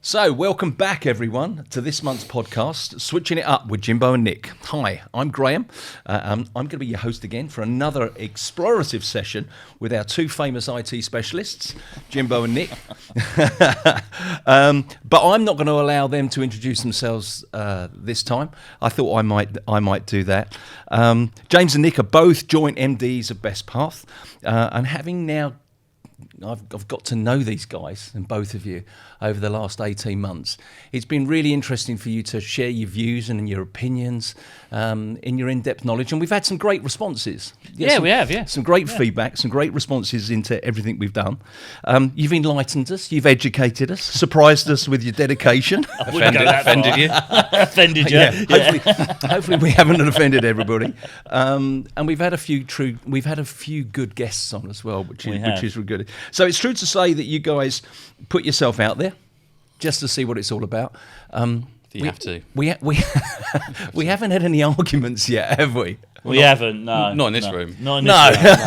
So, welcome back, everyone, to this month's podcast, Switching It Up with Jimbo and Nick. Hi, I'm Graham. I'm going to be your host again for another explorative session with our two famous IT specialists, Jimbo and Nick. But I'm not going to allow them to introduce themselves this time. I thought I might do that. James and Nick are both joint MDs of Best Path, and having now I've got to know these guys and both of you over the last 18 months. It's been really interesting for you to share your views and your opinions in your in-depth knowledge. And we've had some great responses. We have. Some great feedback, some great responses into everything we've done. You've enlightened us, you've educated us, surprised us with your dedication. Offended you. Offended you. Hopefully we haven't offended everybody. And we've had a few good guests on as well, which is really good. So it's true to say that you guys put yourself out there just to see what it's all about. You have to. We haven't had any arguments yet, have we? We haven't. No, not in this room. Not in this room.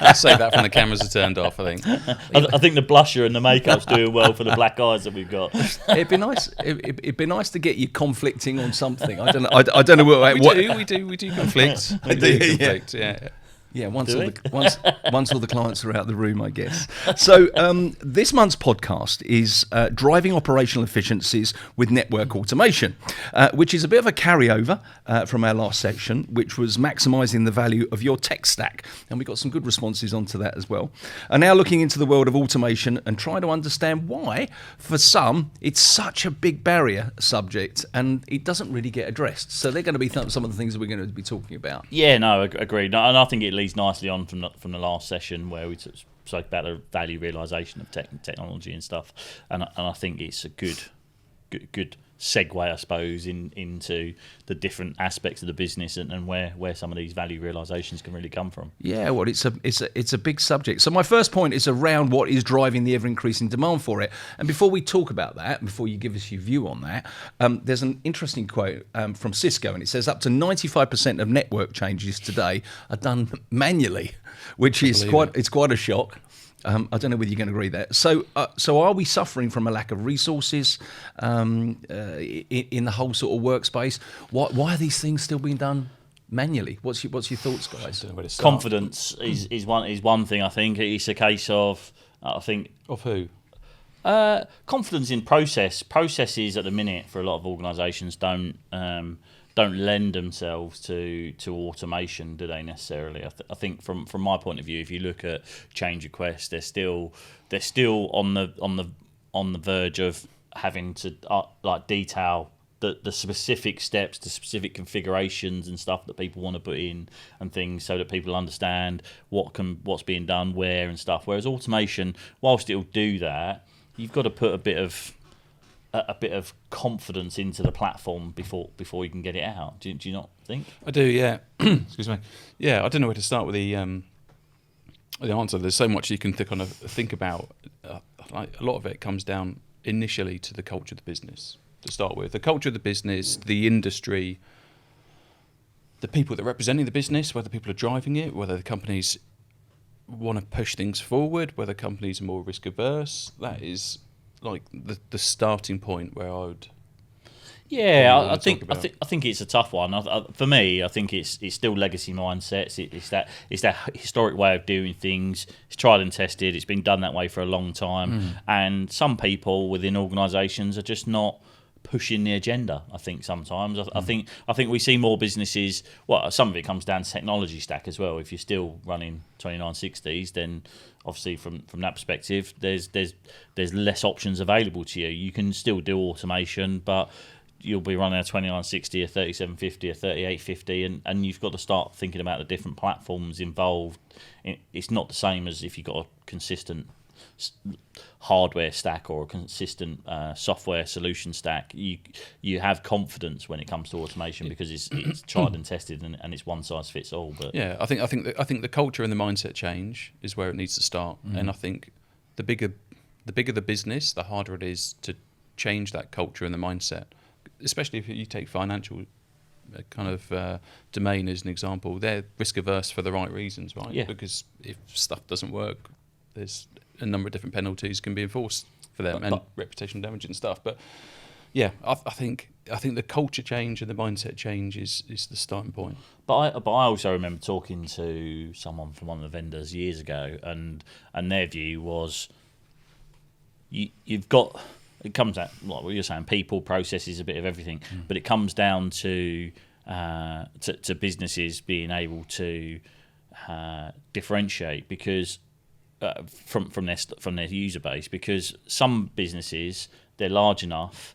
I'll save that when the cameras are turned off. I think. I think the blusher and the makeup's doing well for the black eyes that we've got. It'd be nice. It'd be nice to get you conflicting on something. I don't know. I don't know what. We do conflict. We do conflict. Yeah. Yeah, once all the clients are out of the room, I guess. So this month's podcast is driving operational efficiencies with network automation, which is a bit of a carryover from our last section, which was maximising the value of your tech stack. And we got some good responses onto that as well. And now looking into the world of automation and trying to understand why, for some, it's such a big barrier subject and it doesn't really get addressed. So they're going to be some of the things that we're going to be talking about. Yeah, no, agreed. And I think it leads nicely on from the last session where we spoke about the value realisation of technology and stuff, and I think it's a good segue, I suppose, into the different aspects of the business and where some of these value realisations can really come from. Yeah, well, it's a big subject. So my first point is around what is driving the ever-increasing demand for it. And before we talk about that, before you give us your view on that, there's an interesting quote from Cisco, and it says up to 95% of network changes today are done manually, which is quite a shock. I don't know whether you're going to agree with that. So are we suffering from a lack of resources in the whole sort of workspace? Why are these things still being done manually? What's your thoughts, guys? Confidence is one thing. I think it's a case of Of who? Confidence in processes at the minute for a lot of organisations don't lend themselves to automation, do they necessarily? I think from my point of view, if you look at change requests, they're still on the verge of having to detail the specific steps, the specific configurations and stuff that people want to put in and things, so that people understand what's being done where and stuff. Whereas automation, whilst it'll do that, you've got to put a bit of confidence into the platform before you can get it out. Do you not think? I do, yeah. Excuse me. Yeah, I don't know where to start with the answer. There's so much you can think about. A lot of it comes down initially to the culture of the business to start with. The culture of the business, the industry, the people that are representing the business, whether people are driving it, whether the companies want to push things forward, whether companies are more risk averse. That is like the starting point where I would. Yeah, I think it's a tough one. For me, I think it's still legacy mindsets. It's that historic way of doing things. It's tried and tested. It's been done that way for a long time. And some people within organisations are just not pushing the agenda. I think sometimes I think we see more businesses. Well, some of it comes down to technology stack as well. If you're still running 2960s, then obviously from that perspective, there's less options available to you. You can still do automation, but you'll be running a 2960, a 3750, a 3850, and you've got to start thinking about the different platforms involved. It's not the same as if you've got a consistent hardware stack or a consistent software solution stack. You have confidence when it comes to automation because it's tried and tested and it's one size fits all. But yeah, I think the culture and the mindset change is where it needs to start. And I think the bigger the business, the harder it is to change that culture and the mindset. Especially if you take financial kind of domain as an example, they're risk averse for the right reasons, right? Yeah. Because if stuff doesn't work, there's a number of different penalties can be enforced for them, and reputational damage and stuff. But yeah, I think the culture change and the mindset change is the starting point. But I also remember talking to someone from one of the vendors years ago, and their view was you've got, it comes out like what you're saying, people, processes, a bit of everything, but it comes down to businesses being able to differentiate because from their user base, because some businesses, they're large enough,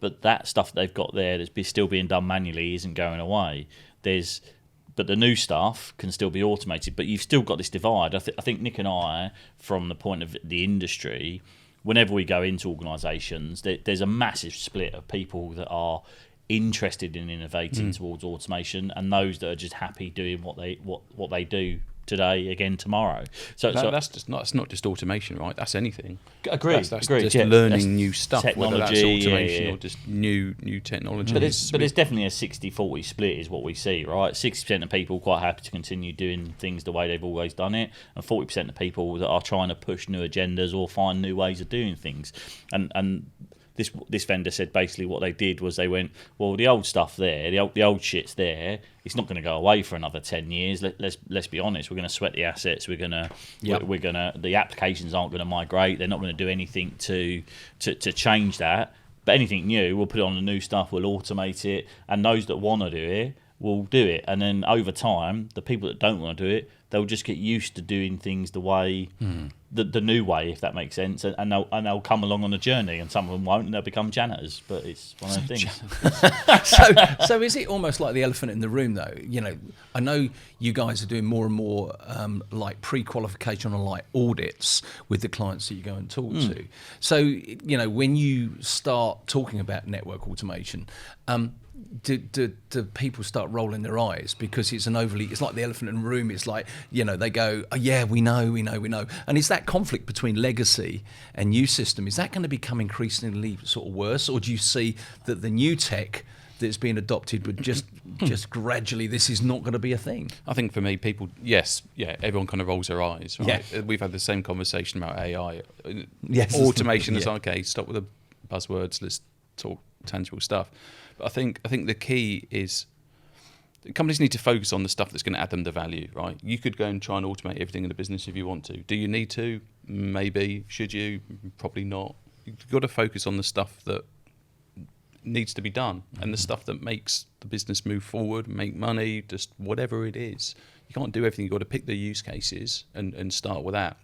but that stuff they've got there that's still being done manually isn't going away. But the new stuff can still be automated, but you've still got this divide. I think Nick and I, from the point of the industry, whenever we go into organisations, there's a massive split of people that are interested in innovating towards automation, and those that are just happy doing what they do today again tomorrow. So that's not just automation, right? That's anything. Agreed. That's agreed. just learning new stuff, whether that's automation or just new technology. But there's definitely a 60-40 split is what we see, right? 60% of people quite happy to continue doing things the way they've always done it, and 40% of people that are trying to push new agendas or find new ways of doing things. And this vendor said basically what they did was they went, well, the old stuff there, the old shit's there. It's not going to go away for another 10 years. Let's be honest. We're going to sweat the assets. We're going to the applications aren't going to migrate. They're not going to do anything to change that. But anything new, we'll put it on the new stuff. We'll automate it, and those that want to do it will do it. And then over time, the people that don't want to do it, they'll just get used to doing things the way, the new way, if that makes sense, and they'll come along on a journey, and some of them won't, and they'll become janitors. But it's one of those things. So is it almost like the elephant in the room, though? You know, I know you guys are doing more and more like pre-qualification or like audits with the clients that you go and talk to. So, you know, when you start talking about network automation, do people start rolling their eyes because it's like the elephant in the room? It's like, you know, they go, oh, yeah, we know. And is that conflict between legacy and new system, is that going to become increasingly sort of worse? Or do you see that the new tech that's being adopted would just gradually, this is not going to be a thing? I think for me, people, everyone kind of rolls their eyes, right? Yeah. We've had the same conversation about AI. Yes. Automation is okay, stop with the buzzwords, let's talk tangible stuff. But I think the key is companies need to focus on the stuff that's going to add them the value, right? You could go and try and automate everything in the business if you want to. Do you need to? Maybe. Should you? Probably not. You've got to focus on the stuff that needs to be done and the stuff that makes the business move forward, make money, just whatever it is. You can't do everything. You've got to pick the use cases and start with that.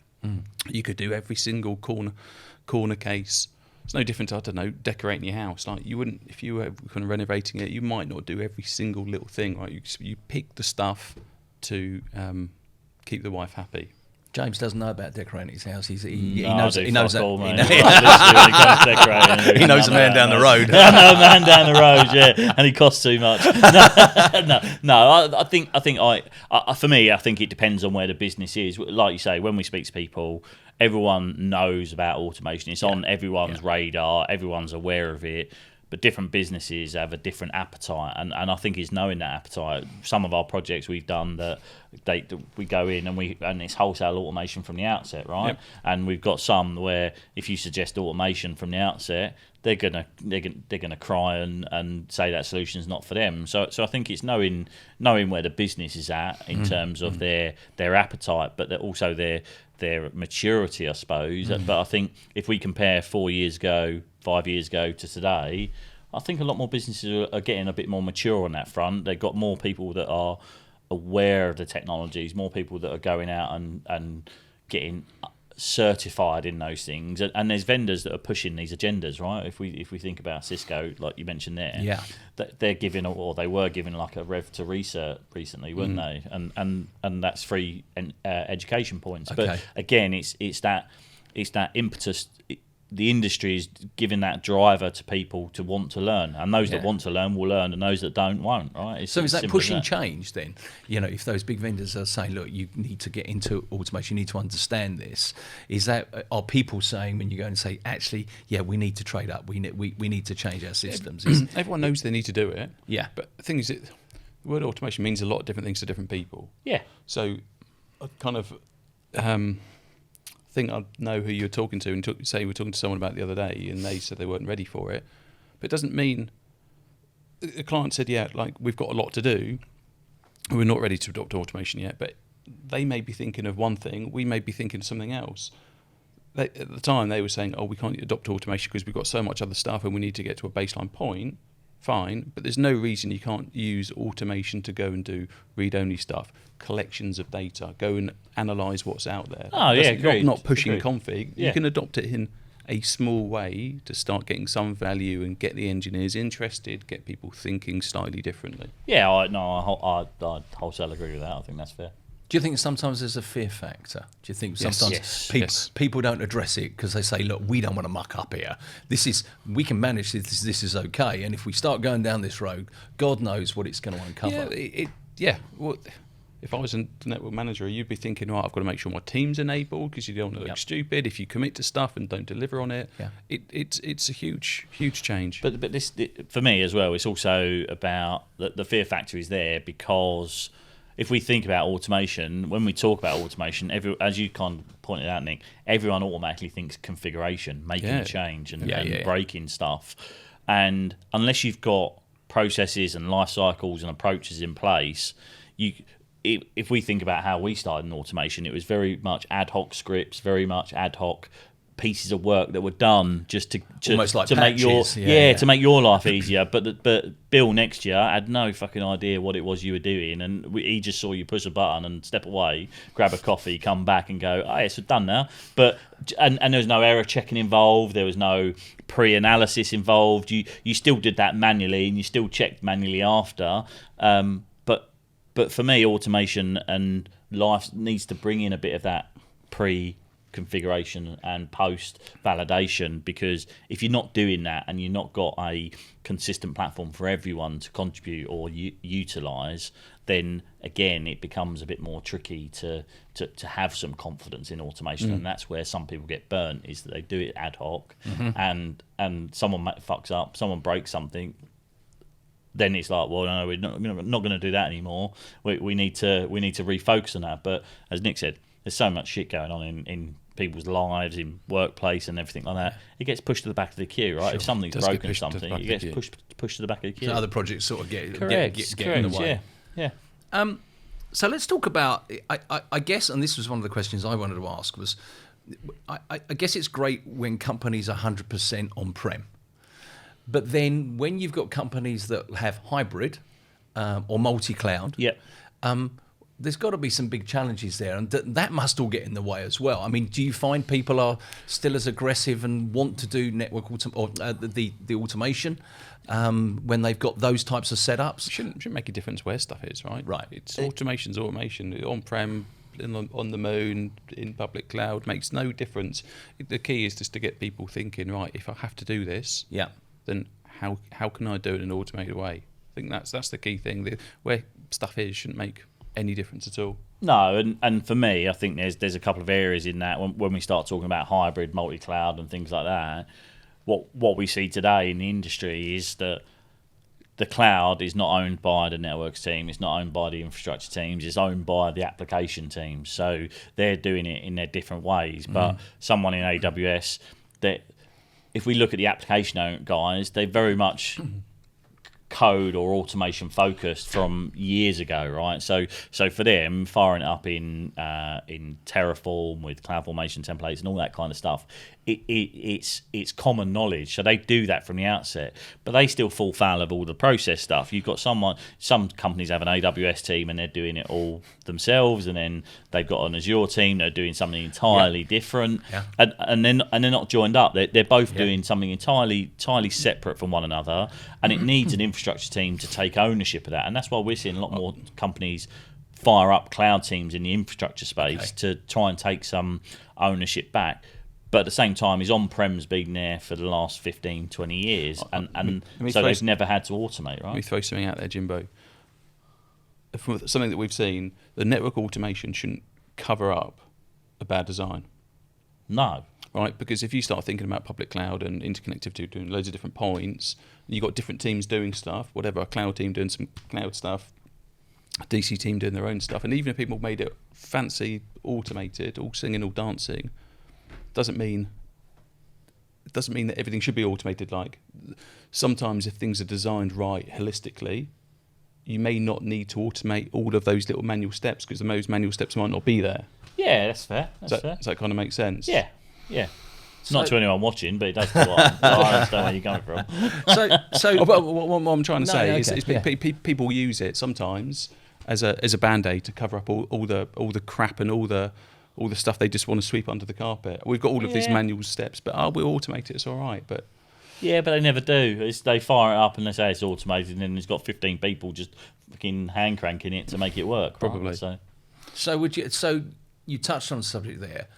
You could do every single corner case. It's no different to, I don't know, decorating your house. Like, you wouldn't, if you were kind of renovating it, you might not do every single little thing, right? You pick the stuff to keep the wife happy. James doesn't know about decorating his house. He knows that. He knows a man down the road. Man down the road, yeah, and he costs too much. No. I think for me, I think it depends on where the business is. Like you say, when we speak to people, everyone knows about automation. It's on everyone's radar. Everyone's aware of it. But different businesses have a different appetite, and I think it's knowing that appetite. Some of our projects we've done that we go in and it's wholesale automation from the outset, right? Yep. And we've got some where if you suggest automation from the outset, they're gonna cry and say that solution's not for them. So I think it's knowing where the business is at in terms of their appetite, but also their maturity, I suppose. But I think if we compare 4 years ago, 5 years ago to today, I think a lot more businesses are getting a bit more mature on that front. They've got more people that are aware of the technologies, more people that are going out and getting certified in those things, and there's vendors that are pushing these agendas, right? If we think about Cisco, like you mentioned there, they're giving, or they were giving, like a rev to research recently, weren't they? And that's free education points. Okay. But again, it's that impetus. The industry is giving that driver to people to want to learn, and those that want to learn will learn, and those that don't won't, right? So is that pushing change then? You know, if those big vendors are saying, look, you need to get into automation, you need to understand this, are people saying, when you go and say, actually, we need to trade up, we need to change our systems? Everyone knows they need to do it. Yeah. But the thing is, the word automation means a lot of different things to different people. Yeah. So I kind of think I know who you're talking to, and say you were talking to someone about it the other day, and they said they weren't ready for it. But it doesn't mean the client said, yeah, like we've got a lot to do, and we're not ready to adopt automation yet. But they may be thinking of one thing, we may be thinking of something else. At the time, they were saying, oh, we can't adopt automation because we've got so much other stuff and we need to get to a baseline point. Fine, but there's no reason you can't use automation to go and do read-only stuff, collections of data, go and analyse what's out there. Oh, yeah, great. Not pushing Agreed. config. Yeah. You can adopt it in a small way to start getting some value and get the engineers interested, get people thinking slightly differently. Yeah, I wholesale agree with that. I think that's fair. Do you think sometimes there's a fear factor? Do you think sometimes people don't address it because they say, look, we don't want to muck up here. We can manage this. This is okay. And if we start going down this road, God knows what it's going to uncover. Well, if I was a network manager, you'd be thinking, right, I've got to make sure my team's enabled because you don't want to look stupid if you commit to stuff and don't deliver on it. Yeah. It's a huge change. But this for me as well, it's also about the fear factor is there because if we think about automation, when we talk about automation, as you kind of pointed out, Nick, everyone automatically thinks configuration, making a change and breaking stuff. And unless you've got processes and life cycles and approaches in place, if we think about how we started in automation, it was very much ad hoc scripts, very much ad hoc pieces of work that were done just to almost like to patches. make to make your life easier. But Bill next year had no fucking idea what it was you were doing, and he just saw you push a button and step away, grab a coffee, come back, and go, "Oh, it's done now." But and there was no error checking involved. There was no pre-analysis involved. You still did that manually, and you still checked manually after. But for me, automation and life needs to bring in a bit of that pre-configuration and post-validation, because if you're not doing that and you've not got a consistent platform for everyone to contribute or utilise, then again it becomes a bit more tricky to have some confidence in automation. And that's where some people get burnt, is that they do it ad hoc, and someone fucks up, someone breaks something. Then it's like, well, no, we're not going to do that anymore. We need to refocus on that. But as Nick said, there's so much shit going on in people's lives, in workplace and everything like that. It gets pushed to the back of the queue, right? Sure. If something's broken, it gets pushed to the back of the queue. So other projects sort of get in the way. Yeah. So let's talk about. I guess, and this was one of the questions I wanted to ask was, I guess it's great when companies are 100% on-prem. But then when you've got companies that have hybrid or multi-cloud, there's got to be some big challenges there, and that must all get in the way as well. I mean, do you find people are still as aggressive and want to do network the automation when they've got those types of setups? Shouldn't make a difference where stuff is, right? Right. It's automation's automation. On-prem, on the moon, in public cloud, makes no difference. The key is just to get people thinking, right, if I have to do this, then how can I do it in an automated way? I think that's the key thing. Where stuff is shouldn't make any difference at all. No, and for me, I think there's a couple of areas in that when we start talking about hybrid, multi-cloud and things like that. What we see today in the industry is that the cloud is not owned by the networks team, it's not owned by the infrastructure teams, it's owned by the application teams. So they're doing it in their different ways. But someone in AWS, that if we look at the application guys, they very much code or automation focused from years ago, right? So for them, firing it up in Terraform with CloudFormation templates and all that kind of stuff, it's common knowledge. So they do that from the outset, but they still fall foul of all the process stuff. You've got some companies have an AWS team and they're doing it all themselves, and then they've got an Azure team that are doing something entirely different, and they're not joined up. They're both doing something entirely separate from one another, and it needs an infrastructure team to take ownership of that. And that's why we're seeing a lot more companies fire up cloud teams in the infrastructure space to try and take some ownership back. But at the same time, his on-prem's been there for the last 15, 20 years, and so they've never had to automate, right? Let me throw something out there, Jimbo. From something that we've seen, the network automation shouldn't cover up a bad design. No. Right? Because if you start thinking about public cloud and interconnectivity, doing loads of different points, you've got different teams doing stuff, whatever, a cloud team doing some cloud stuff, a DC team doing their own stuff, and even if people made it fancy, automated, all singing, all dancing, doesn't mean that everything should be automated. Like sometimes if things are designed right holistically, you may not need to automate all of those little manual steps because those manual steps might not be there. Yeah, that's fair. Fair. Does that kind of make sense? Yeah. Not to anyone watching, but it does to what I understand where you're coming from. So what I'm trying to say is people use it sometimes as a band-aid to cover up all the crap and all the stuff they just want to sweep under the carpet. We've got all of these manual steps, but we'll automate it. It's all right, but. Yeah, but they never do. They fire it up and they say it's automated, and then there's got 15 people just fucking hand cranking it to make it work. Probably. Right? So you touched on the subject there.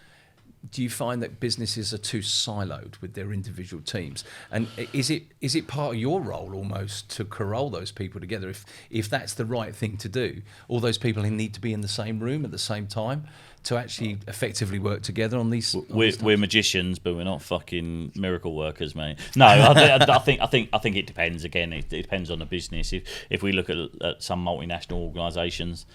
Do you find that businesses are too siloed with their individual teams? And is it part of your role almost to corral those people together? If that's the right thing to do, all those people need to be in the same room at the same time to actually effectively work together on these. We're magicians, but we're not fucking miracle workers, mate. No, I think it depends. Again, it depends on the business. If we look at some multinational organisations,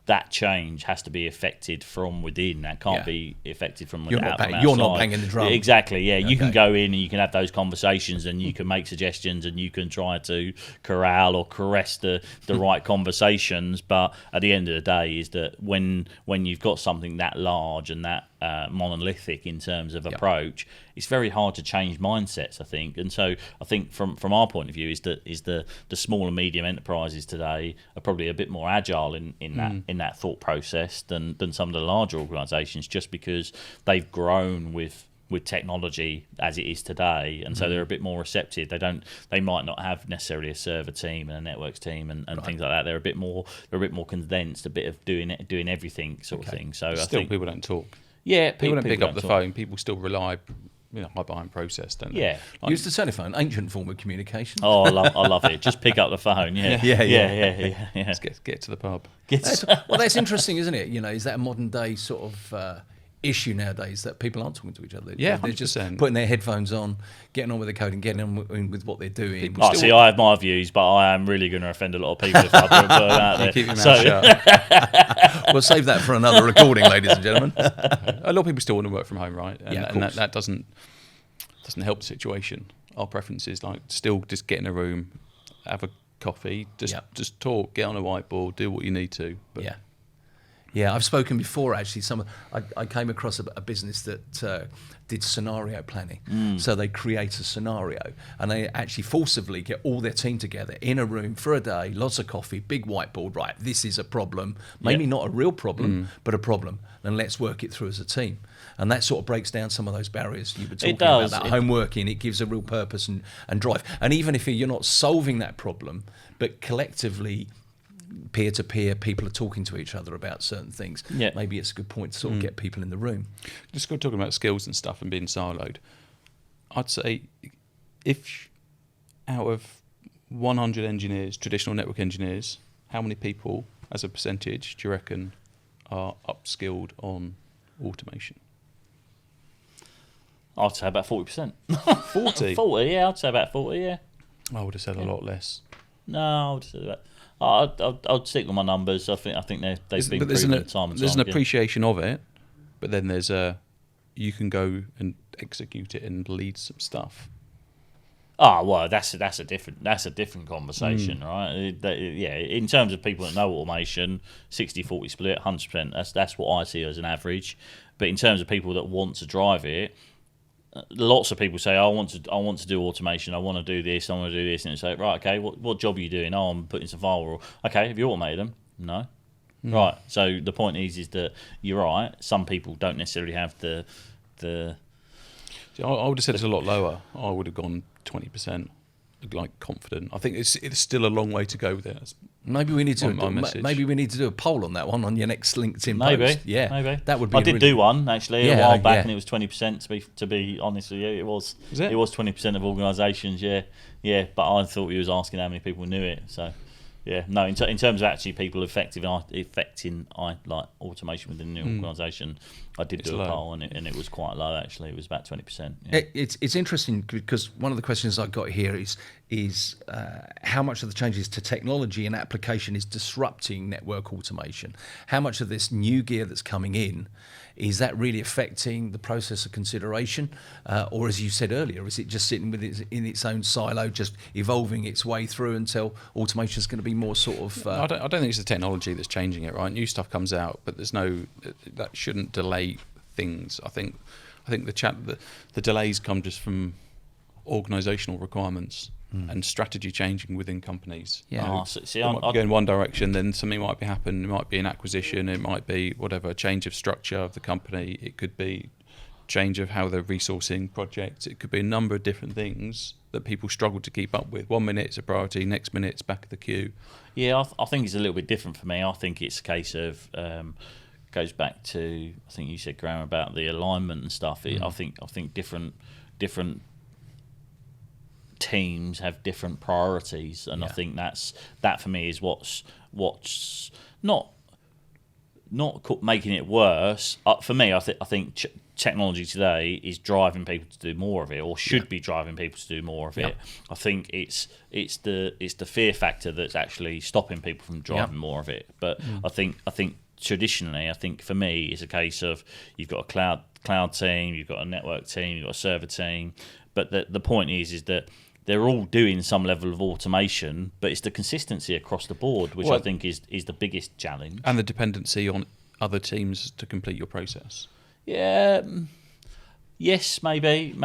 that change has to be affected from within. That can't be affected from you're out. You're not banging the drum. Exactly. Yeah, okay. You can go in and you can have those conversations and you can make suggestions and you can try to corral or caress the right conversations. But at the end of the day, is that when you've got something that large and that monolithic in terms of approach, it's very hard to change mindsets, I think. And so I think from our point of view is the small and medium enterprises today are probably a bit more agile in that thought process than some of the larger organisations, just because they've grown with technology as it is today, and so they're a bit more receptive. They might not have necessarily a server team and a networks team and things like that. They're a bit more condensed, a bit of doing everything sort of thing. So I think people don't talk. Yeah, people don't pick up the phone. People still rely, behind process, don't they? Yeah, use the telephone, ancient form of communication. Oh, I love it. Just pick up the phone. Yeah. Let's get to the pub. That's interesting, isn't it? Is that a modern day sort of issue nowadays that people aren't talking to each other? Yeah, they're 100%. just putting their headphones on, getting on with the code and getting on with what they're doing. I have my views, but I am really going to offend a lot of people if I put them out there. Keep your mouth shut. We'll save that for another recording, ladies and gentlemen. A lot of people still want to work from home, right? And that doesn't help the situation. Our preference is still just get in a room, have a coffee, just talk, get on a whiteboard, do what you need to. But Yeah, I've spoken before actually. I came across a business that did scenario planning. So they create a scenario and they actually forcibly get all their team together in a room for a day, lots of coffee, big whiteboard, right, this is a problem, maybe not a real problem, but a problem, and let's work it through as a team. And that sort of breaks down some of those barriers you were talking about, that home working. It gives a real purpose and drive. And even if you're not solving that problem, but collectively, peer-to-peer, people are talking to each other about certain things. Yeah. Maybe it's a good point to sort of get people in the room. Just talking about skills and stuff and being siloed, I'd say if out of 100 engineers, traditional network engineers, how many people as a percentage do you reckon are upskilled on automation? I'd say about 40%. 40? 40, yeah, I'd say about 40, yeah. I would have said a lot less. No, I would have said about... I'd stick with my numbers. I think they've been proven time and time. There's an appreciation of it, but then there's you can go and execute it and lead some stuff. Well, that's a different conversation, right? In terms of people that know automation, 60-40 split, 100%. That's what I see as an average. But in terms of people that want to drive it, lots of people say, I want to do automation, I want to do this, and it's like, right, okay, what job are you doing? Oh, I'm putting some firewall. Okay, have you automated them? No. Right. So the point is that you're right. Some people don't necessarily have the. See, I would have said it's a lot lower. I would have gone 20%. Confident. I think it's still a long way to go with it. Maybe we need to do a poll on that one on your next LinkedIn post. Yeah, maybe that would be. I did do one actually a while back, and it was 20%. To be honest with you, it was 20% of organisations. Yeah. But I thought he was asking how many people knew it. So no. In terms of actually people affecting automation within the organisation, I did do a poll, and it was quite low actually. It was about 20%. Yeah. It's interesting because one of the questions I got here is how much of the changes to technology and application is disrupting network automation. How much of this new gear that's coming in, is that really affecting the process of consideration? Or as you said earlier, is it just sitting in its own silo, just evolving its way through until automation is going to be more sort of... I don't think it's the technology that's changing it, right? New stuff comes out, but that shouldn't delay things. I think the delays come just from organisational requirements and strategy changing within companies. Yeah. Go in one direction, then something might be happen. It might be an acquisition. It might be whatever, change of structure of the company. It could be change of how they're resourcing projects. It could be a number of different things that people struggle to keep up with. 1 minute it's a priority, next minute it's back of the queue. Yeah, I think it's a little bit different for me. I think it's a case of goes back to, I think you said, Graham, about the alignment and stuff. I think different teams have different priorities, and I think that for me is what's not making it worse. For me, I think technology today is driving people to do more of it, or should be driving people to do more of it. I think it's the fear factor that's actually stopping people from driving more of it. But I think traditionally, I think for me, it's a case of you've got a cloud team, you've got a network team, you've got a server team, but the point is that they're all doing some level of automation, but it's the consistency across the board, which I think is the biggest challenge. And the dependency on other teams to complete your process. Yeah. Yes, maybe.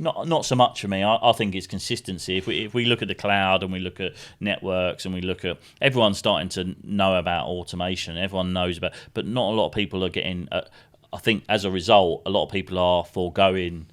Not so much for me. I think it's consistency. If we look at the cloud and we look at networks and we look at, everyone's starting to know about automation. Everyone knows about, but not a lot of people are getting. I think as a result, a lot of people are foregoing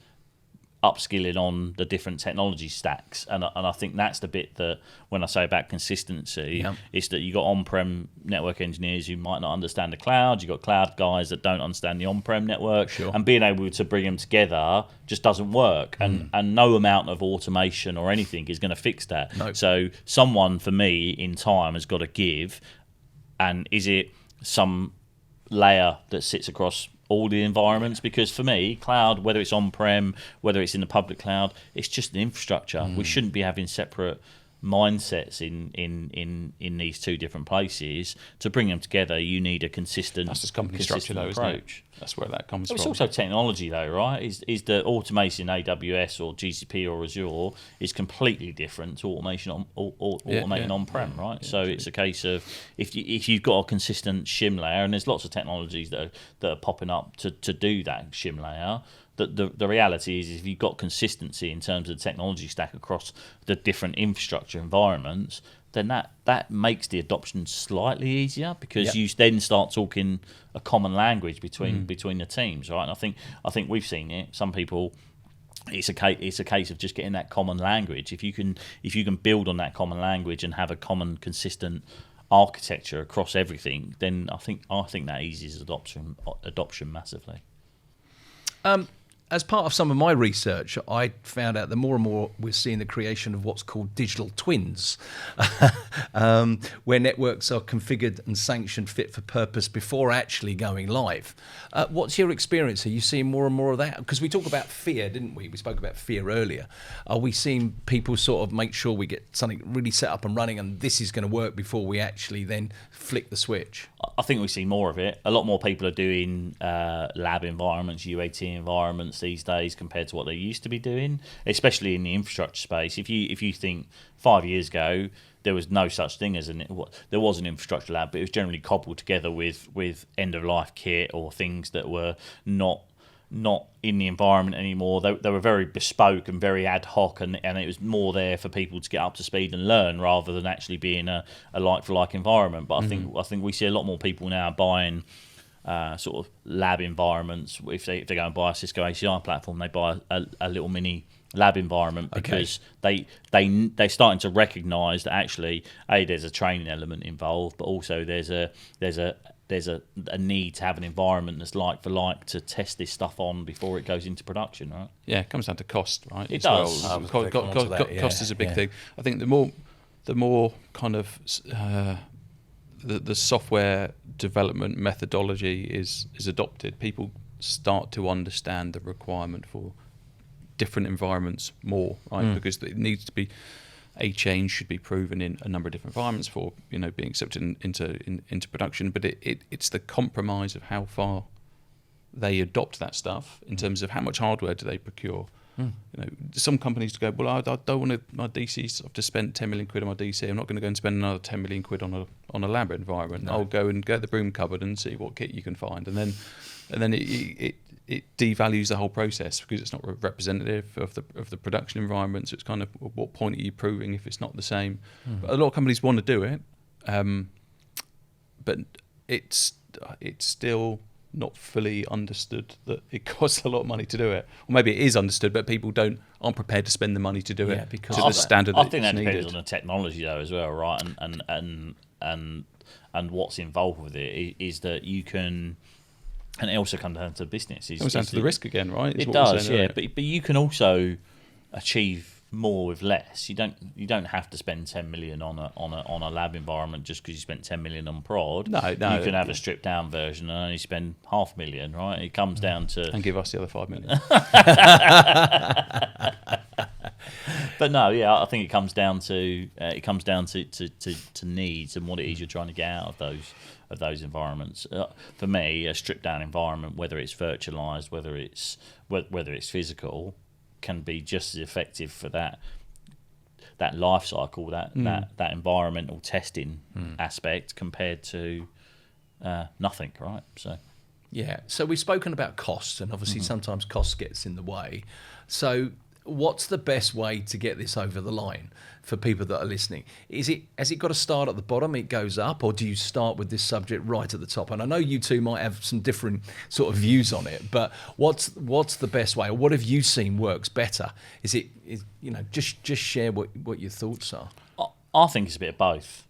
upskilling on the different technology stacks, and I think that's the bit that, when I say about consistency, is that you got on-prem network engineers who might not understand the cloud, you got cloud guys that don't understand the on-prem network, and being able to bring them together just doesn't work, and no amount of automation or anything is going to fix that. Nope. So someone, for me, in time has got to give, and is it some layer that sits across all the environments? Because for me, cloud, whether it's on-prem, whether it's in the public cloud, it's just an infrastructure. We shouldn't be having separate mindsets in these two different places. To bring them together, you need a consistent. That's just company structure, though, isn't it? That's where that comes from. It's also technology, though, right? Is the automation in AWS or GCP or Azure is completely different to automation automating on-prem, right? So it's a case of if you've got a consistent shim layer, and there's lots of technologies that are popping up to do that shim layer. The reality is if you've got consistency in terms of the technology stack across the different infrastructure environments, then that makes the adoption slightly easier, because you then start talking a common language between the teams, right? And I think we've seen it. Some people, it's a case of just getting that common language. If you can build on that common language and have a common, consistent architecture across everything, then I think that eases adoption massively. As part of some of my research, I found out that more and more we're seeing the creation of what's called digital twins, where networks are configured and sanctioned fit for purpose before actually going live. What's your experience? Are you seeing more and more of that? Because we talked about fear, didn't we? We spoke about fear earlier. Are we seeing people sort of make sure we get something really set up and running and this is going to work before we actually then flick the switch? I think we see more of it. A lot more people are doing lab environments, UAT environments these days compared to what they used to be doing, especially in the infrastructure space. If you think 5 years ago, there was no such thing as there was an infrastructure lab, but it was generally cobbled together with end of life kit or things that were not in the environment anymore. They were very bespoke and very ad hoc, and it was more there for people to get up to speed and learn rather than actually being a like for like environment. But I think we see a lot more people now buying sort of lab environments. If they go and buy a Cisco ACI platform, they buy a little mini lab environment, because they're starting to recognise that actually there's a training element involved, but also there's a need to have an environment that's like for like to test this stuff on before it goes into production, right? Yeah, it comes down to cost, right? It does. Cost is a big thing. I think the more kind of the software development methodology is adopted, people start to understand the requirement for different environments more, right? Because it needs to be a change should be proven in a number of different environments for being accepted into production. But it's the compromise of how far they adopt that stuff in terms of how much hardware do they procure. Some companies go, well, I don't want my DCs. I've just spent 10 million quid on my DC. I'm not going to go and spend another 10 million quid on a lab environment. No. I'll go and get the broom cupboard and see what kit you can find, and then it devalues the whole process because it's not representative of the production environment. So it's kind of, what point are you proving if it's not the same? But a lot of companies want to do it, but it's still not fully understood that it costs a lot of money to do it. Or maybe it is understood, but people aren't prepared to spend the money to do it because to the standard I think that needed. depends on the technology though as well, right? And what's involved with it is that you can, and it also comes down to business. It comes down to the risk again, right? It does, yeah. But you can also achieve more with less. You don't have to spend 10 million on a lab environment just because you spent 10 million on prod. No. You can have a stripped down version and only spend 500,000, right? It comes down to, and give us the other 5 million. But no, yeah, I think it comes down to needs and what it is you're trying to get out of those environments. For me, a stripped down environment, whether it's virtualized, whether it's physical, can be just as effective for that life cycle, that environmental testing aspect compared to nothing, right? So yeah. So we've spoken about costs, and obviously sometimes cost gets in the way. So what's the best way to get this over the line for people that are listening? Has it got to start at the bottom, it goes up, or do you start with this subject right at the top? And I know you two might have some different sort of views on it, but what's the best way, or what have you seen works better? Just share what your thoughts are. I think it's a bit of both.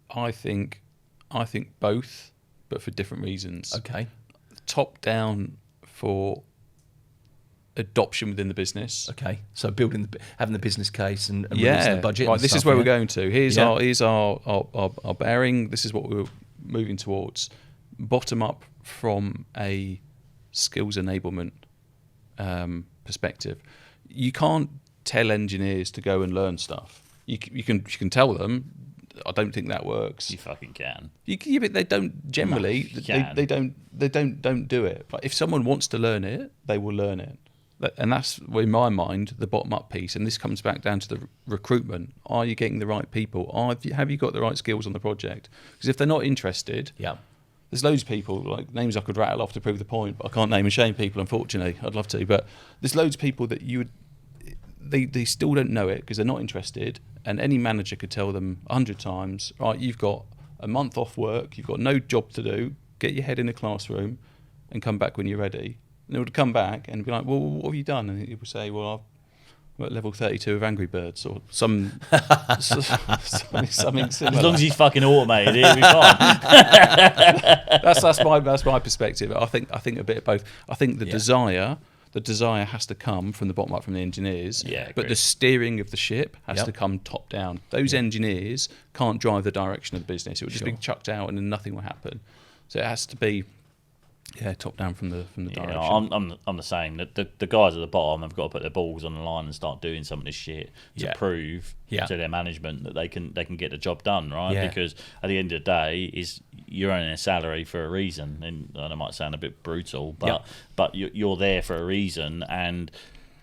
I think both, but for different reasons. Okay. Top down for adoption within the business. Okay, so having the business case and releasing the budget. Right. This is where we're going to. Here's our bearing. This is what we're moving towards. Bottom up from a skills enablement perspective. You can't tell engineers to go and learn stuff. You can tell them, I don't think that works. You fucking can. But they don't generally. No, they don't do it. But if someone wants to learn it, they will learn it. And that's, in my mind, the bottom-up piece. And this comes back down to the recruitment. Are you getting the right people? Have you got the right skills on the project? Because if they're not interested, there's loads of people, like names I could rattle off to prove the point, but I can't name and shame people, unfortunately. I'd love to. But there's loads of people that they still don't know it because they're not interested. And any manager could tell them 100 times, right, you've got a month off work, you've got no job to do, get your head in the classroom and come back when you're ready. And they would come back and be like, well, what have you done? And he would say, well, I'm at level 32 of Angry Birds or something similar. As long as he's fucking automated, it'll be fine. That's my perspective. I think a bit of both. I think the desire has to come from the bottom up from the engineers, but the steering of the ship has to come top down. Those engineers can't drive the direction of the business. It would just be chucked out and then nothing will happen. So it has to be top down from the direction. I'm the same. The guys at the bottom have got to put their balls on the line and start doing some of this shit to prove to their management that they can get the job done, right? Yeah. Because at the end of the day, you're earning a salary for a reason, and I know it might sound a bit brutal, but you're there for a reason, and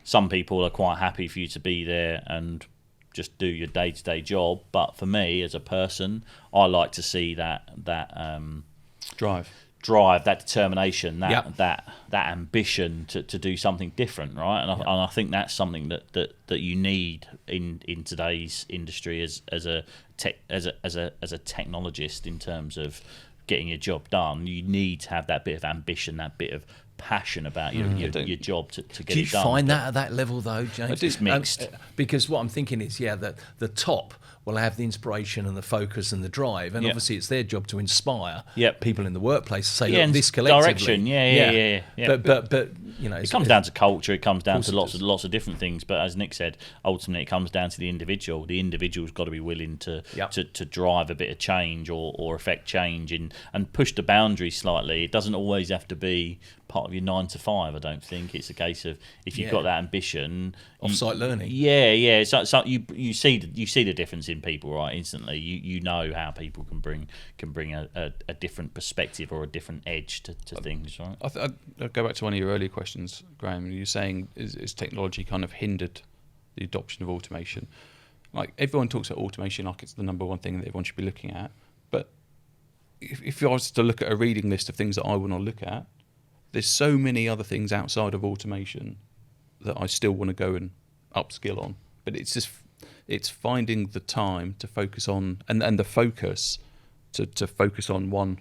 some people are quite happy for you to be there and just do your day-to-day job. But for me, as a person, I like to see that drive, that determination, that ambition to do something different, right? And I think that's something that you need in today's industry as a technologist in terms of getting your job done. You need to have that bit of ambition, that bit of passion about your job to get it done. Do you find that at that level though, James? It's mixed. Because what I'm thinking is, that the top will have the inspiration and the focus and the drive, and obviously it's their job to inspire people in the workplace to say, look, this collectively. Direction, But it comes down to culture. It comes down to lots of different things. But as Nick said, ultimately it comes down to the individual. The individual's got to be willing to drive a bit of change or affect change and push the boundaries slightly. It doesn't always have to be part part of your 9 to 5. I don't think it's a case of if you've got that ambition, off-site learning. Yeah. So you see the difference in people, right? Instantly, you know how people can bring a different perspective or a different edge to things, right? I'll go back to one of your earlier questions, Graham. You're saying is technology kind of hindered the adoption of automation? Like, everyone talks about automation like it's the number one thing that everyone should be looking at, but if I was to look at a reading list of things that I want to look at, there's so many other things outside of automation that I still want to go and upskill on. But it's finding the time to focus on and the focus to focus on one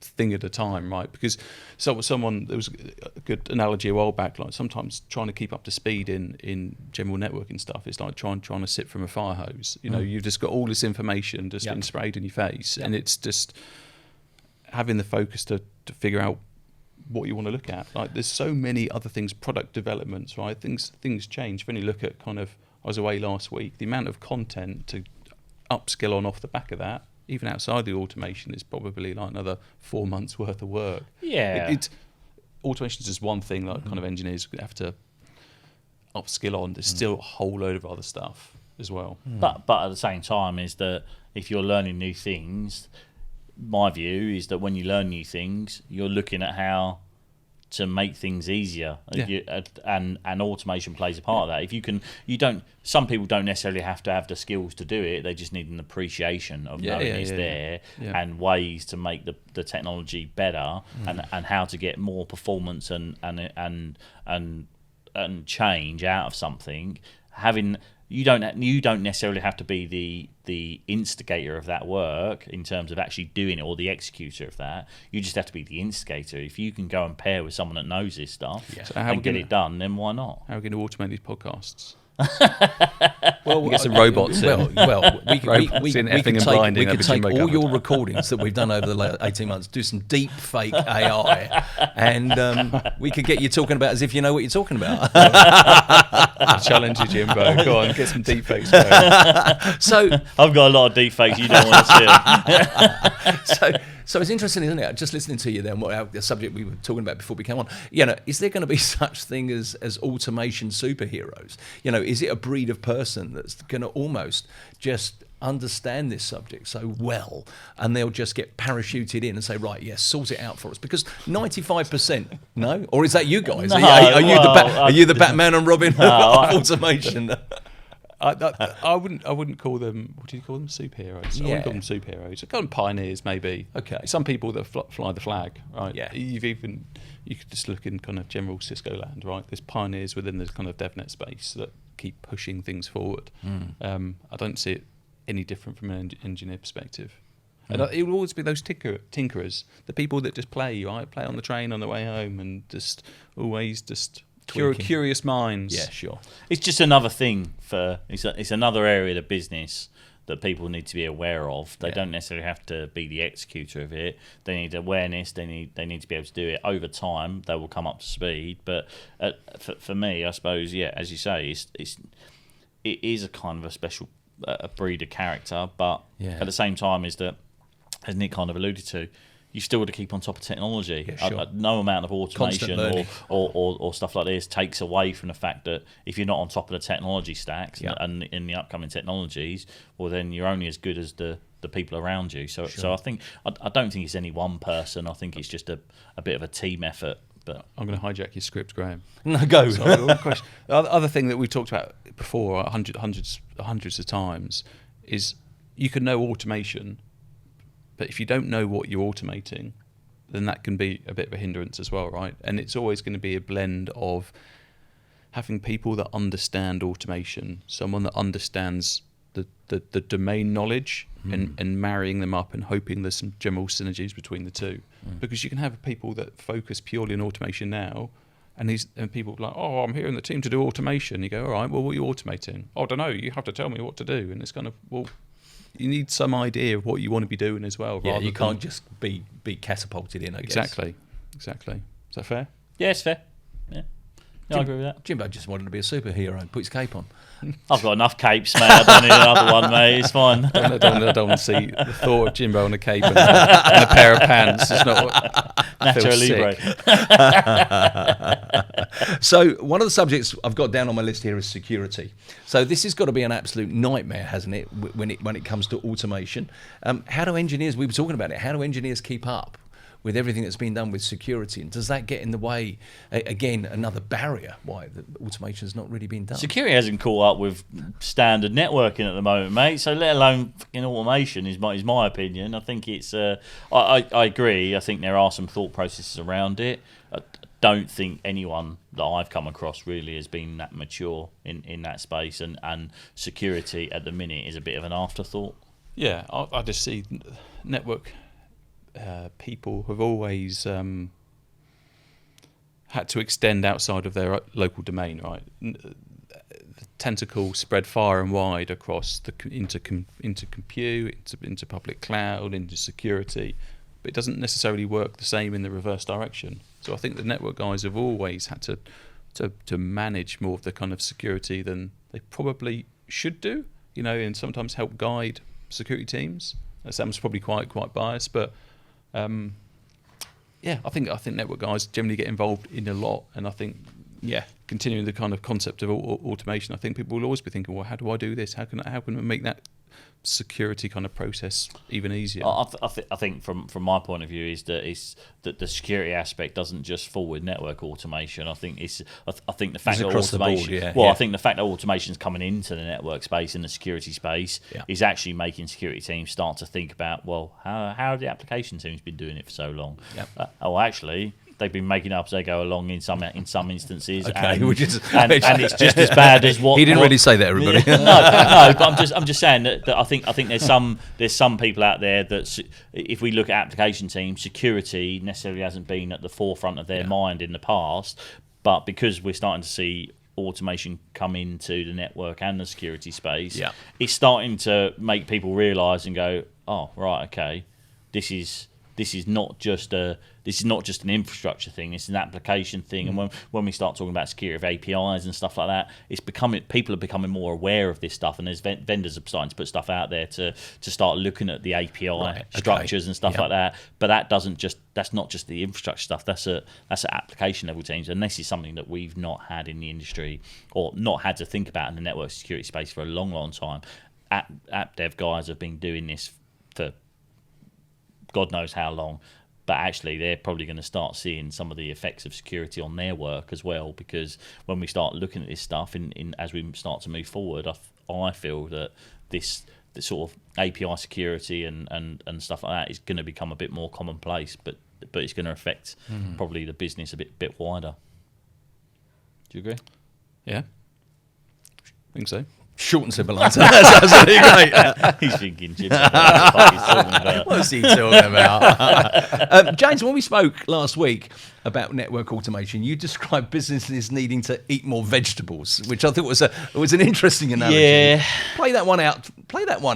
thing at a time, right? Because there was a good analogy a while back, like sometimes trying to keep up to speed in general networking stuff, it's like trying to sip from a fire hose. You've just got all this information just being sprayed in your face, and it's just having the focus to figure out what you want to look at. Like, there's so many other things, product developments, right? Things change. When you look at I was away last week, the amount of content to upskill on off the back of that, even outside the automation, is probably like another 4 months worth of work. Yeah. Automation is just one thing that kind of engineers have to upskill on. There's still a whole load of other stuff as well. But at the same time, is that if you're learning new things, my view is that when you learn new things, you're looking at how to make things easier, and automation plays a part of that. Some people don't necessarily have to have the skills to do it; they just need an appreciation of knowing it's there and ways to make the technology better, and how to get more performance and change out of something. You don't necessarily have to be the instigator of that work in terms of actually doing it, or the executor of that. You just have to be the instigator. If you can go and pair with someone that knows this stuff and get it done, then why not? How are we going to automate these podcasts? Well, get some robots in. Well, we could take all your recordings that we've done over the last 18 months, do some deep fake AI, and we could get you talking about as if you know what you're talking about. I challenge you, Jimbo. Go on, get some deep fakes going. So I've got a lot of deep fakes you don't want to see. So it's interesting, isn't it? Just listening to you then, the subject we were talking about before we came on. Is there going to be such thing as automation superheroes? Is it a breed of person that's going to almost just understand this subject so well, and they'll just get parachuted in and say, right, yes, sort it out for us? Because 95%, no? Or is that you guys? No, are you the Batman and Robin of automation? I wouldn't call them. What do you call them? Superheroes. I wouldn't call them superheroes. I call them pioneers, maybe. Okay. Some people that fly the flag, right? Yeah. You could just look in kind of general Cisco land, right? There's pioneers within this kind of DevNet space that keep pushing things forward. I don't see it any different from an engineer perspective. And it will always be those tinkerers, the people that just play on the train on the way home, and just always just curious minds. Yeah, sure. It's just another thing it's another area of the business that people need to be aware of. They don't necessarily have to be the executor of it. They need awareness. They need to be able to do it over time. They will come up to speed. But for me, I suppose, as you say, it is a kind of a special a breed of character. But at the same time, is that, as Nick kind of alluded to, you still got to keep on top of technology. Yeah, sure. No amount of automation or stuff like this takes away from the fact that if you're not on top of the technology stacks and in the upcoming technologies, well, then you're only as good as the people around you. So I think I don't think it's any one person. I think it's just a bit of a team effort. But I'm going to hijack your script, Graham. No, go. So, the other thing that we talked about before, hundreds of times, is you can know automation, but if you don't know what you're automating, then that can be a bit of a hindrance as well, right? And it's always going to be a blend of having people that understand automation, someone that understands the domain knowledge, and marrying them up and hoping there's some general synergies between the two. Because you can have people that focus purely on automation now, and people are like, oh, I'm here in the team to do automation. You go, all right, well, what are you automating? Oh, I don't know, you have to tell me what to do. And it's kind of, well, you need some idea of what you want to be doing as well. Yeah, you can't just be catapulted in, I guess. Exactly. Is that fair? Yeah, it's fair. Yeah. I agree with that. Jimbo just wanted to be a superhero and put his cape on. I've got enough capes, mate. I don't need another one, mate. It's fine. I don't want to see the thought of Jimbo on a cape and a pair of pants. It's not Nacho Libre. So one of the subjects I've got down on my list here is security. So this has got to be an absolute nightmare, hasn't it, when it comes to automation? How do engineers? We were talking about it. How do engineers keep up with everything that's been done with security, and does that get in the way? Again, another barrier why the automation has not really been done. Security hasn't caught up with standard networking at the moment, mate. So let alone fucking automation is my opinion. I think it's. I agree. I think there are some thought processes around it. I don't think anyone that I've come across really has been that mature in that space, and security at the minute is a bit of an afterthought. Yeah, I just see network. People have always had to extend outside of their local domain, right? The tentacle spread far and wide across into compute, into public cloud, into security, but it doesn't necessarily work the same in the reverse direction. So I think the network guys have always had to manage more of the kind of security than they probably should do, and sometimes help guide security teams. That sounds probably quite biased, but I think network guys generally get involved in a lot, and I think continuing the kind of concept of automation, I think people will always be thinking, well, how do I do this? How can I make that security kind of process even easier? I think from my point of view is that the security aspect doesn't just fall with network automation. I think the fact that automation. I think the fact that automation is coming into the network space and the security space is actually making security teams start to think about, well, how have the application teams been doing it for so long? Yep. Actually, they've been making up as they go along in some instances, okay, and it's just as bad as what he didn't really say that, everybody. No, but I'm just saying that I think there's some people out there that if we look at application teams, security necessarily hasn't been at the forefront of their mind in the past, but because we're starting to see automation come into the network and the security space, it's starting to make people realise and go, oh right, okay, this is not just an infrastructure thing. It's an application thing. And when we start talking about security of APIs and stuff like that, people are becoming more aware of this stuff. And there's vendors are starting to put stuff out there to start looking at the API structures and stuff like that. But that's not just the infrastructure stuff. That's at application level teams. And this is something that we've not had in the industry, or not had to think about in the network security space for a long time. App dev guys have been doing this for God knows how long, but actually they're probably going to start seeing some of the effects of security on their work as well, because when we start looking at this stuff as we start to move forward, I feel that the sort of API security and stuff like that is going to become a bit more commonplace, but it's going to affect probably the business a bit wider. Do you agree? Yeah, I think so. Short and simple answer. That's absolutely great. He's thinking, Jimbo, what the fuck he's talking about? What's he talking about? James, when we spoke last week about network automation, you described businesses needing to eat more vegetables, which I thought was an interesting analogy. Yeah. Play that one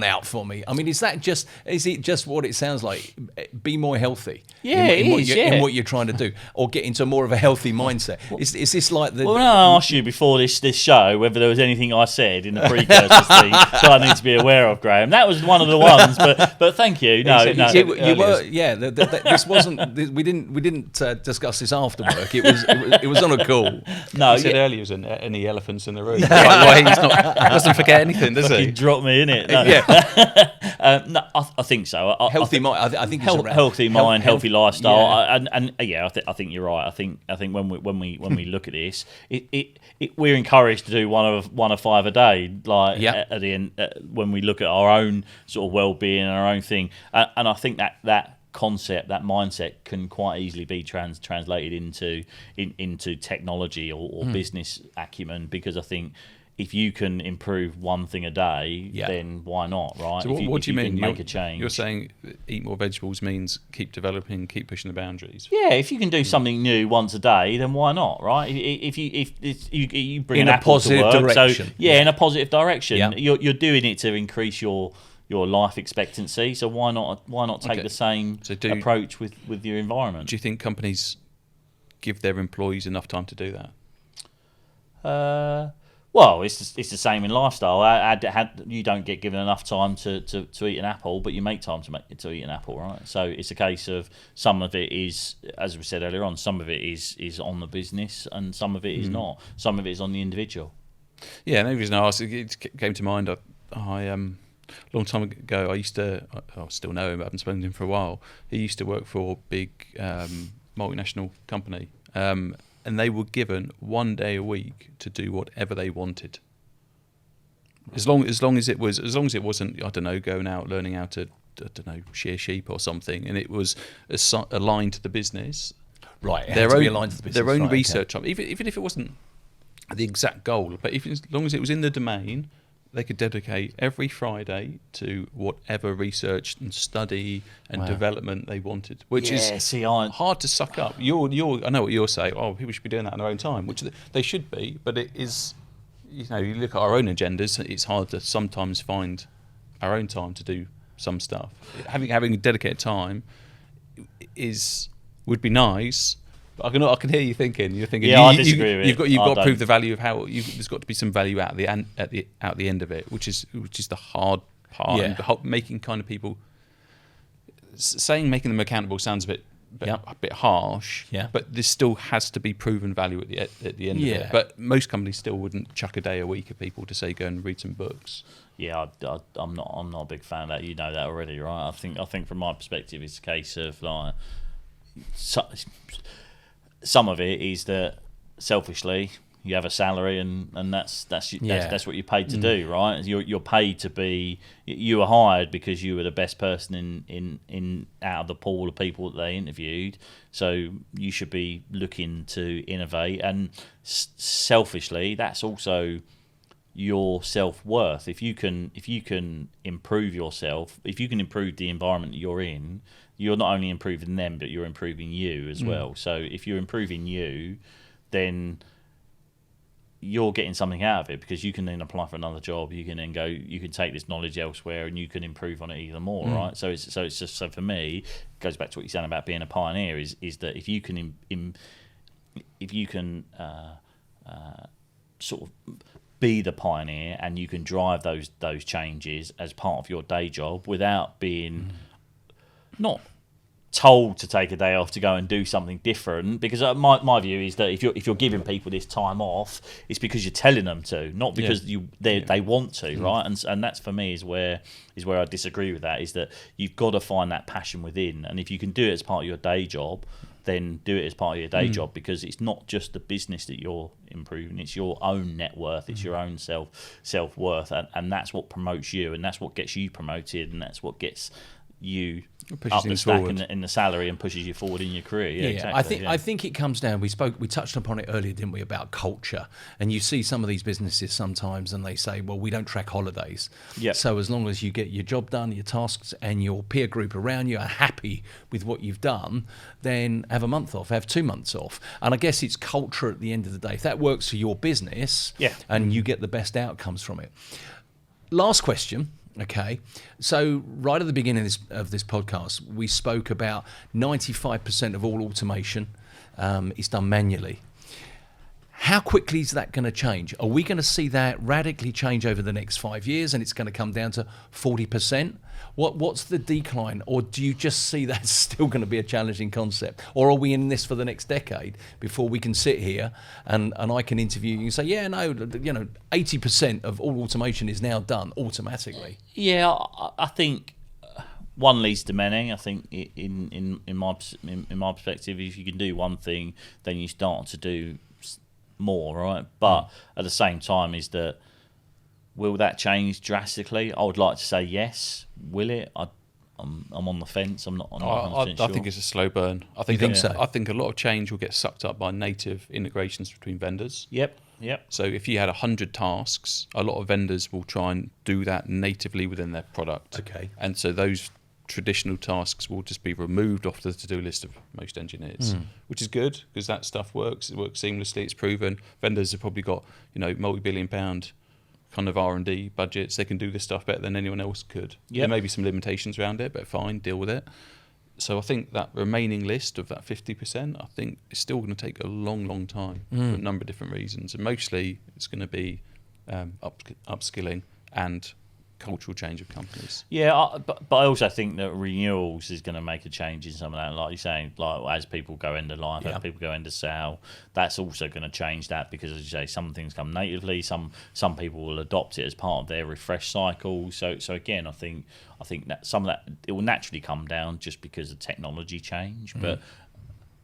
out for me. I mean, is it just what it sounds like? Be more healthy. Yeah, in what you're trying to do, or get into more of a healthy mindset. Is this like the? Well, when I asked you before this show whether there was anything I said in the precursor thing that I need to be aware of, Graham, that was one of the ones. But thank you. No, you were. Yeah, this wasn't. We didn't discuss this after work. It was on a call. No, he said earlier, was any elephants in the room? Why he's not? Doesn't forget anything, does he? He dropped me in it. No. Yeah. No, I think so. Healthy mind. I think it's healthy mind, healthy lifestyle. Yeah. I think you're right. I think when we look at this, we're encouraged to do one of 5 a day. Like at the end, when we look at our own sort of well-being and our own thing, and I think that concept, that mindset, can quite easily be translated into technology or business acumen, because I think if you can improve one thing a day, then why not, right? So what do you mean? Make a change. You're saying eat more vegetables means keep developing, keep pushing the boundaries. Yeah, if you can do something new once a day, then why not, right? If you bring in an a apple positive to work, direction, so in a positive direction, you're doing it to increase your life expectancy. So why not take the same approach with your environment? Do you think companies give their employees enough time to do that? Well, it's the same in lifestyle. You don't get given enough time to eat an apple, but you make time to eat an apple, right? So it's a case of some of it is, as we said earlier on, some of it is on the business, and some of it is not. Some of it is on the individual. Yeah, and the reason I asked, it came to mind. I a long time ago, I still know him, but I haven't spoken to him for a while. He used to work for a big multinational company. And they were given 1 day a week to do whatever they wanted. As long as it wasn't, I don't know, going out learning how to, I don't know, shear sheep or something, and it was aligned to the business. Right, aligned to the business. Their own research on, even if it wasn't the exact goal, but as long as it was in the domain, they could dedicate every Friday to whatever research and study and development they wanted, which is hard to suck up. I know what you're saying. Oh, people should be doing that in their own time, which they should be. But it is, you look at our own agendas. It's hard to sometimes find our own time to do some stuff. Having dedicated time would be nice. I can hear you thinking. You're thinking. Yeah, I disagree with it. You've got to prove the value of how. There's got to be some value at the end of it, which is the hard part. Yeah. And making kind of people making them accountable sounds a bit harsh. Yeah. But there still has to be proven value at the end of it. But most companies still wouldn't chuck a day a week at people to say go and read some books. Yeah, I'm not a big fan of that. You know that already, right? I think from my perspective, it's a case of like. Some of it is that selfishly you have a salary and that's what you're paid to do, right? You're paid to be. You were hired because you were the best person in out of the pool of people that they interviewed. So you should be looking to innovate, and selfishly, that's also your self-worth. If you can improve yourself, if you can improve the environment that you're in, you're not only improving them, but you're improving you as well. So if you're improving you, then you're getting something out of it, because you can then apply for another job. You can then go. You can take this knowledge elsewhere, and you can improve on it even more, right? So it's just for me, it goes back to what you're saying about being a pioneer. Is that if you can sort of be the pioneer, and you can drive those changes as part of your day job without being not told to take a day off to go and do something different, because my view is that if you're giving people this time off, it's because you're telling them to, not because they want to, right? And that's, for me, is where I disagree with that. Is that you've got to find that passion within, and if you can do it as part of your day job, then do it as part of your day job, because it's not just the business that you're improving, it's your own net worth, it's your own self-worth, and that's what promotes you, and that's what gets you promoted, and that's what gets you up the stack in the salary and pushes you forward in your career. Yeah, exactly. I think it comes down. We touched upon it earlier, didn't we, about culture? And you see some of these businesses sometimes, and they say, "Well, we don't track holidays." Yeah. So as long as you get your job done, your tasks, and your peer group around you are happy with what you've done, then have a month off, have 2 months off. And I guess it's culture at the end of the day. If that works for your business, and you get the best outcomes from it. Last question. Okay, so right at the beginning of this podcast, we spoke about 95% of all automation is done manually. How quickly is that going to change? Are we going to see that radically change over the next 5 years, and it's going to come down to 40%? What's the decline, or do you just see that's still going to be a challenging concept? Or are we in this for the next decade before we can sit here and I can interview you and say, 80% of all automation is now done automatically? Yeah, I think one leads to many. I think in my perspective, if you can do one thing, then you start to do more, right? But at the same time, is that, will that change drastically? I would like to say yes. Will it? I'm on the fence. I'm not 100% sure. I think it's a slow burn. I think so. I think a lot of change will get sucked up by native integrations between vendors. Yep. So if you had 100 tasks, a lot of vendors will try and do that natively within their product. Okay. And so those traditional tasks will just be removed off the to-do list of most engineers, which is good, because that stuff works. It works seamlessly. It's proven. Vendors have probably got multi-billion-pound kind of R&D budgets. They can do this stuff better than anyone else could. Yep. There may be some limitations around it, but fine, deal with it. So I think that remaining list of that 50%, I think, is still going to take a long, long time for a number of different reasons. And mostly it's going to be upskilling, and cultural change of companies. Yeah, but I also think that renewals is going to make a change in some of that. Like you're saying, like as people go into life, as people go into sale, that's also going to change that, because as you say, some things come natively. Some people will adopt it as part of their refresh cycle. So again, I think that some of that, it will naturally come down just because of technology change, but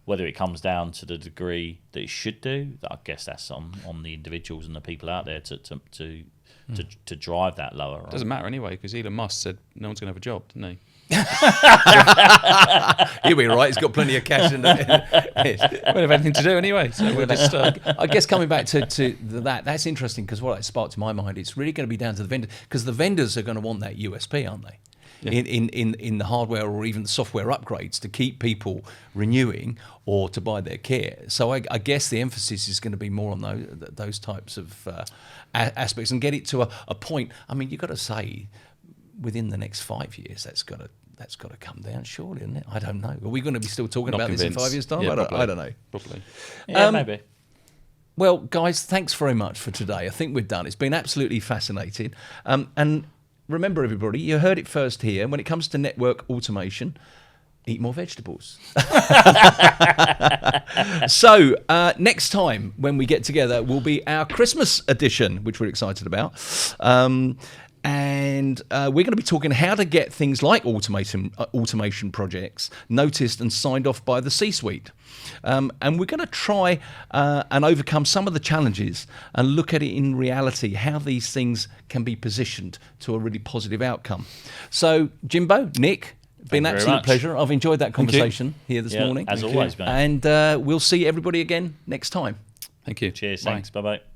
whether it comes down to the degree that it should do, I guess that's on the individuals and the people out there to drive that lower. Right? Doesn't matter anyway, because Elon Musk said no one's going to have a job, didn't he? He'll be right. He's got plenty of cash. We don't have anything to do anyway, so we'll just. I guess coming back to that's interesting, because what it sparked in my mind, it's really going to be down to the vendor, because the vendors are going to want that USP, aren't they? Yeah. In the hardware or even the software upgrades to keep people renewing or to buy their kit. So I guess the emphasis is going to be more on those types of aspects, and get it to a point. I mean, you've got to say within the next 5 years that's got to come down, surely, isn't it? I don't know. Are we going to be still talking Not about convinced. this in 5 years' time? Yeah, I don't know. Probably. Yeah, maybe. Well, guys, thanks very much for today. I think we're done. It's been absolutely fascinating. And remember, everybody, you heard it first here. When it comes to network automation, eat more vegetables. So next time when we get together will be our Christmas edition, which we're excited about. And we're going to be talking how to get things like automation projects noticed and signed off by the C-suite. And we're going to try and overcome some of the challenges and look at it in reality, how these things can be positioned to a really positive outcome. So, Jimbo, Nick, been an absolute pleasure. I've enjoyed that conversation here this morning. As always, mate. And we'll see everybody again next time. Thank you. Cheers. Bye. Thanks. Bye-bye.